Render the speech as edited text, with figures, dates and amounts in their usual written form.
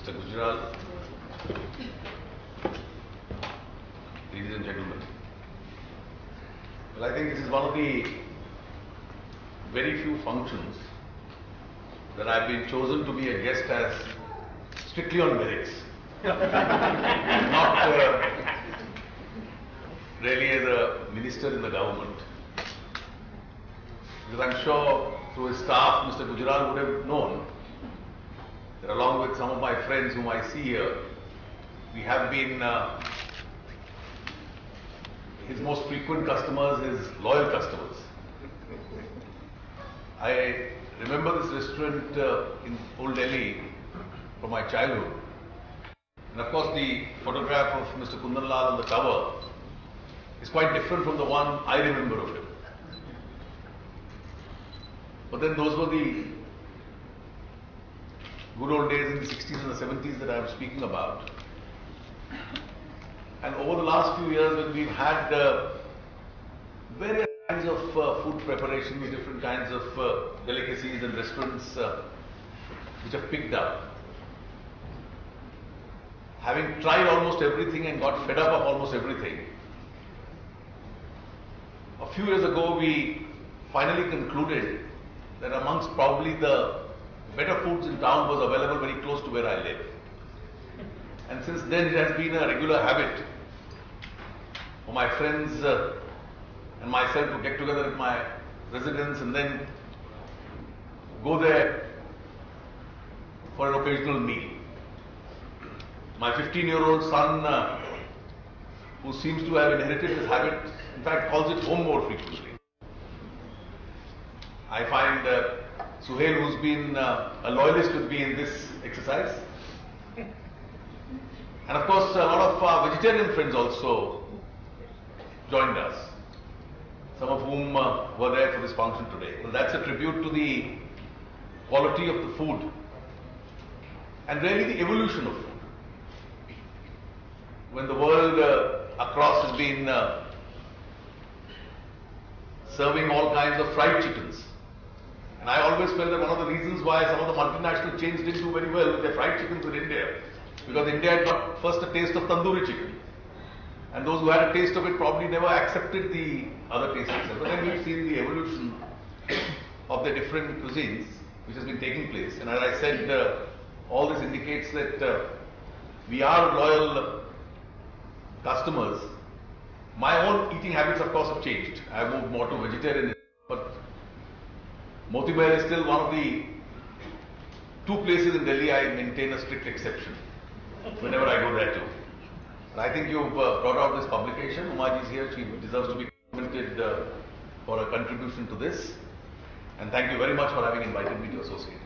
Mr. Gujral, ladies and gentlemen. Well, I think this is one of the very few functions that I've been chosen to be a guest as strictly on merits. Not really as a minister in the government. Because I'm sure through his staff, Mr. Gujral would have known that along with some of my friends whom I see here, we have been his most frequent customers, his loyal customers. I remember this restaurant in Old Delhi from my childhood. And of course the photograph of Mr. Kundan Lal on the cover is quite different from the one I remember of him. But then those were the good old days in the 60s and the 70s that I am speaking about. And over the last few years, when we've had various kinds of food preparations, different kinds of delicacies and restaurants which have picked up, having tried almost everything and got fed up of almost everything, a few years ago we finally concluded that amongst probably the better foods in town was available very close to where I live. And since then it has been a regular habit for my friends and myself to get together at my residence and then go there for an occasional meal. My 15-year-old son, who seems to have inherited this habit, in fact calls it home more frequently. I find Suhail, who's been a loyalist with me in this exercise. And of course, a lot of vegetarian friends also joined us, some of whom were there for this function today. Well, that's a tribute to the quality of the food and really the evolution of food. When the world across has been serving all kinds of fried chickens, and I always felt that one of the reasons why some of the multinational chains didn't do very well with their fried chickens in India, because India had got first a taste of tandoori chicken. And those who had a taste of it probably never accepted the other tastes. But then we've seen the evolution of the different cuisines which has been taking place. And as I said, all this indicates that we are loyal customers. My own eating habits, of course, have changed. I have moved more to vegetarianism, but Motimahal is still one of the two places in Delhi I maintain a strict exception whenever I go there too. But I think you've brought out this publication. Umaji is here. She deserves to be complimented for her contribution to this. And thank you very much for having invited me to associate.